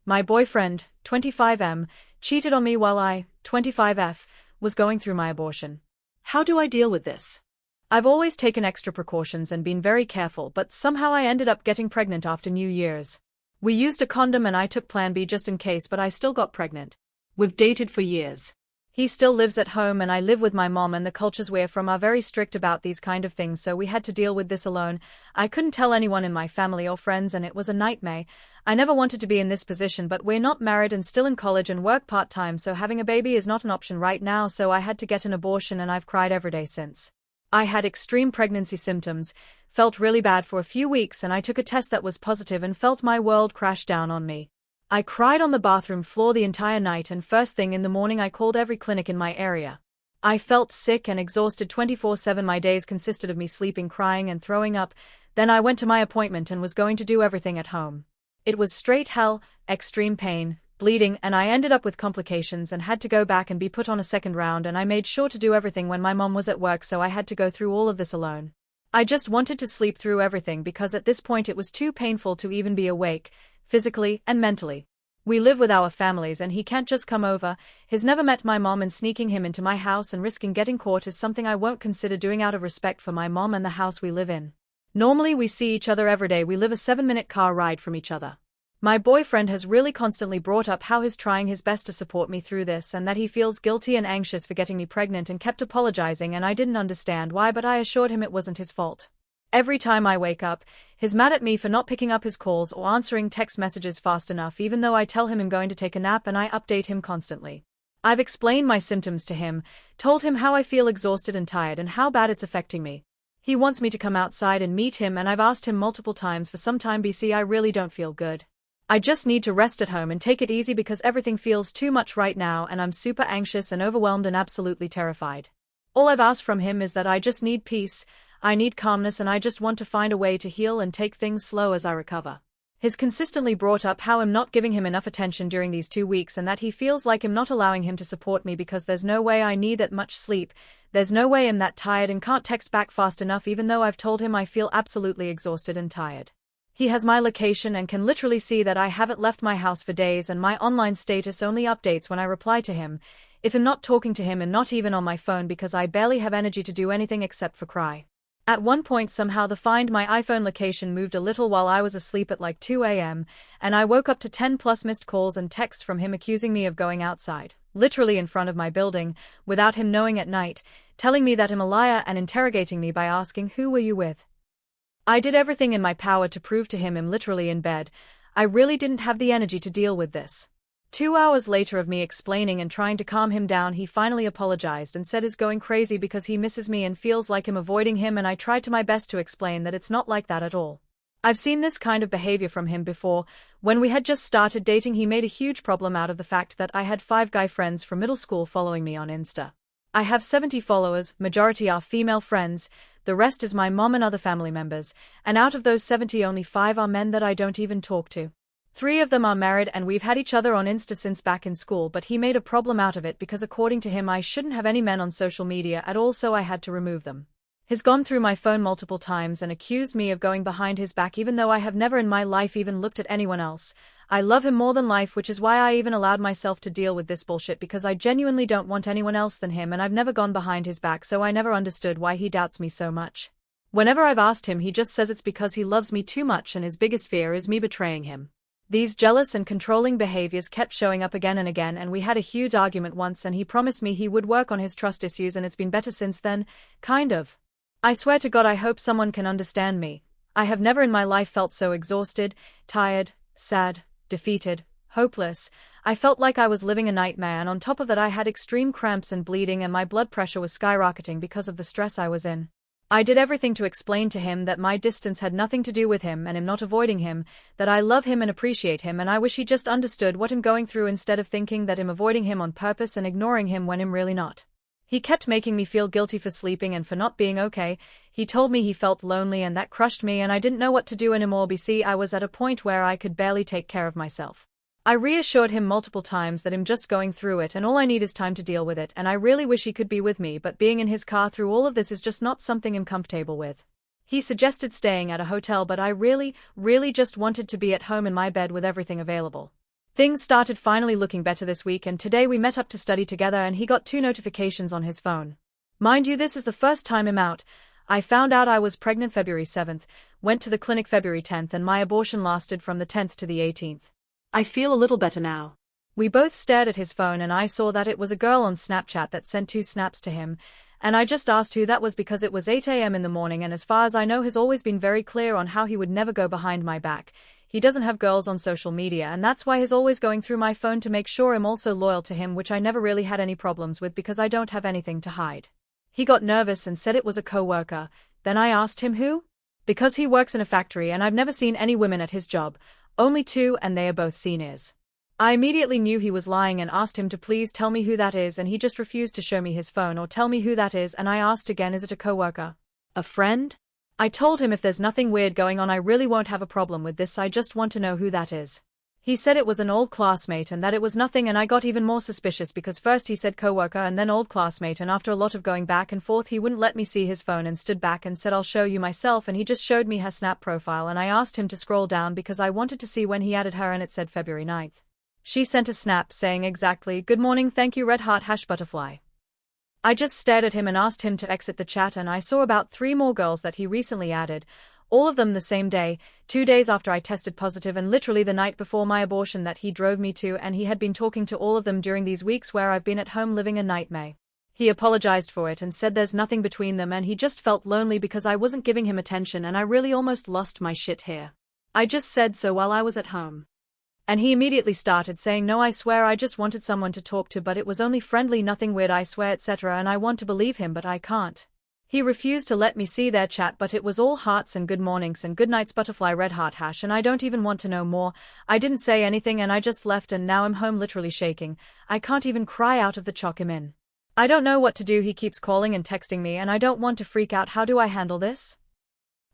My boyfriend, 25M, cheated on me while I, 25F, was going through my abortion. How do I deal with this? I've always taken extra precautions and been very careful, but somehow I ended up getting pregnant after New Year's. We used a condom and I took Plan B just in case, but I still got pregnant. We've dated for years. He still lives at home and I live with my mom, and the cultures we're from are very strict about these kind of things, so we had to deal with this alone. I couldn't tell anyone in my family or friends and it was a nightmare. I never wanted to be in this position, but we're not married and still in college and work part-time, so having a baby is not an option right now, so I had to get an abortion and I've cried every day since. I had extreme pregnancy symptoms, felt really bad for a few weeks, and I took a test that was positive and felt my world crash down on me. I cried on the bathroom floor the entire night, and first thing in the morning I called every clinic in my area. I felt sick and exhausted 24/7. My days consisted of me sleeping, crying and throwing up. Then I went to my appointment and was going to do everything at home. It was straight hell, extreme pain, bleeding, and I ended up with complications and had to go back and be put on a second round, and I made sure to do everything when my mom was at work, so I had to go through all of this alone. I just wanted to sleep through everything because at this point it was too painful to even be awake, physically and mentally. We live with our families and he can't just come over. He's never met my mom, and sneaking him into my house and risking getting caught is something I won't consider doing out of respect for my mom and the house we live in. Normally we see each other every day. We live a 7-minute car ride from each other. My boyfriend has really constantly brought up how he's trying his best to support me through this and that he feels guilty and anxious for getting me pregnant, and kept apologizing, and I didn't understand why, but I assured him it wasn't his fault. Every time I wake up, he's mad at me for not picking up his calls or answering text messages fast enough, even though I tell him I'm going to take a nap, and I update him constantly. I've explained my symptoms to him, told him how I feel exhausted and tired and how bad it's affecting me. He wants me to come outside and meet him, and I've asked him multiple times for some time. BC, I really don't feel good. I just need to rest at home and take it easy because everything feels too much right now, and I'm super anxious and overwhelmed and absolutely terrified. All I've asked from him is that I just need peace, I need calmness, and I just want to find a way to heal and take things slow as I recover. He's consistently brought up how I'm not giving him enough attention during these 2 weeks, and that he feels like I'm not allowing him to support me because there's no way I need that much sleep, there's no way I'm that tired and can't text back fast enough, even though I've told him I feel absolutely exhausted and tired. He has my location and can literally see that I haven't left my house for days, and my online status only updates when I reply to him, if I'm not talking to him, and not even on my phone because I barely have energy to do anything except for cry. At one point somehow the Find My iPhone location moved a little while I was asleep at like 2 a.m, and I woke up to 10 plus missed calls and texts from him accusing me of going outside, literally in front of my building, without him knowing at night, telling me that I'm a liar and interrogating me by asking, "Who were you with?" I did everything in my power to prove to him I'm literally in bed. I really didn't have the energy to deal with this. 2 hours later of me explaining and trying to calm him down, he finally apologized and said he's going crazy because he misses me and feels like I'm avoiding him, and I tried to my best to explain that it's not like that at all. I've seen this kind of behavior from him before. When we had just started dating, he made a huge problem out of the fact that I had 5 guy friends from middle school following me on Insta. I have 70 followers, majority are female friends, the rest is my mom and other family members, and out of those 70 only 5 are men that I don't even talk to. 3 of them are married, and we've had each other on Insta since back in school, but he made a problem out of it because according to him I shouldn't have any men on social media at all, so I had to remove them. He's gone through my phone multiple times and accused me of going behind his back, even though I have never in my life even looked at anyone else. I love him more than life, which is why I even allowed myself to deal with this bullshit, because I genuinely don't want anyone else than him, and I've never gone behind his back, so I never understood why he doubts me so much. Whenever I've asked him, he just says it's because he loves me too much and his biggest fear is me betraying him. These jealous and controlling behaviors kept showing up again and again, and we had a huge argument once, and he promised me he would work on his trust issues, and it's been better since then, kind of. I swear to God, I hope someone can understand me. I have never in my life felt so exhausted, tired, sad, defeated, hopeless. I felt like I was living a nightmare, and on top of that I had extreme cramps and bleeding, and my blood pressure was skyrocketing because of the stress I was in. I did everything to explain to him that my distance had nothing to do with him and I'm not avoiding him, that I love him and appreciate him, and I wish he just understood what I'm going through instead of thinking that I'm avoiding him on purpose and ignoring him when I'm really not. He kept making me feel guilty for sleeping and for not being okay. He told me he felt lonely, and that crushed me, and I didn't know what to do anymore. BC, I was at a point where I could barely take care of myself. I reassured him multiple times that I'm just going through it and all I need is time to deal with it, and I really wish he could be with me, but being in his car through all of this is just not something I'm comfortable with. He suggested staying at a hotel, but I really just wanted to be at home in my bed with everything available. Things started finally looking better this week, and today we met up to study together and he got 2 notifications on his phone. Mind you, this is the first time I'm out. I found out I was pregnant February 7th, went to the clinic February 10th, and my abortion lasted from the 10th to the 18th. I feel a little better now. We both stared at his phone and I saw that it was a girl on Snapchat that sent 2 snaps to him, and I just asked who that was because it was 8 a.m. in the morning, and as far as I know has always been very clear on how he would never go behind my back. He doesn't have girls on social media, and that's why he's always going through my phone to make sure I'm also loyal to him, which I never really had any problems with because I don't have anything to hide. He got nervous and said it was a co-worker. Then I asked him who? Because he works in a factory and I've never seen any women at his job, only 2, and they are both seniors. I immediately knew he was lying and asked him to please tell me who that is, and he just refused to show me his phone or tell me who that is, and I asked again, is it a coworker? A friend? I told him if there's nothing weird going on I really won't have a problem with this, I just want to know who that is. He said it was an old classmate and that it was nothing, and I got even more suspicious because first he said coworker and then old classmate, and after a lot of going back and forth he wouldn't let me see his phone and stood back and said I'll show you myself, and he just showed me her Snap profile and I asked him to scroll down because I wanted to see when he added her, and it said February 9th. She sent a snap saying exactly, "Good morning, thank you red heart hash butterfly." I just stared at him and asked him to exit the chat, and I saw about 3 more girls that he recently added, all of them the same day, 2 days after I tested positive and literally the night before my abortion that he drove me to, and he had been talking to all of them during these weeks where I've been at home living a nightmare. He apologized for it and said there's nothing between them and he just felt lonely because I wasn't giving him attention, and I really almost lost my shit here. I just said so while I was at home. And he immediately started saying no, I swear I just wanted someone to talk to, but it was only friendly, nothing weird, I swear, etc., and I want to believe him but I can't. He refused to let me see their chat, but it was all hearts and good mornings and good nights butterfly red heart hash, and I don't even want to know more. I didn't say anything and I just left, and now I'm home literally shaking. I can't even cry out of the shock I'm in. I don't know what to do. He keeps calling and texting me and I don't want to freak out. How do I handle this?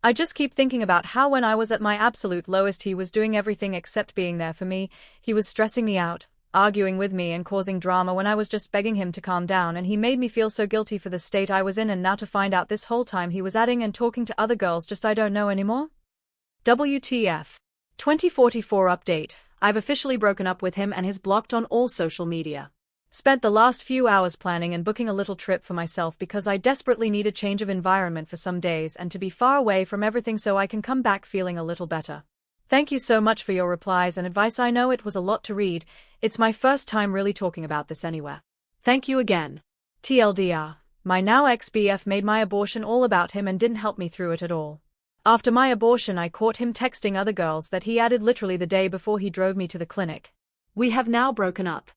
I just keep thinking about how when I was at my absolute lowest he was doing everything except being there for me. He was stressing me out, arguing with me and causing drama when I was just begging him to calm down, and he made me feel so guilty for the state I was in, and now to find out this whole time he was adding and talking to other girls, just I don't know anymore. WTF. 2044 update. I've officially broken up with him and is blocked on all social media. Spent the last few hours planning and booking a little trip for myself because I desperately need a change of environment for some days and to be far away from everything so I can come back feeling a little better. Thank you so much for your replies and advice. I know it was a lot to read. It's my first time really talking about this anywhere. Thank you again. TLDR, my now ex-BF made my abortion all about him and didn't help me through it at all. After my abortion I caught him texting other girls that he added literally the day before he drove me to the clinic. We have now broken up.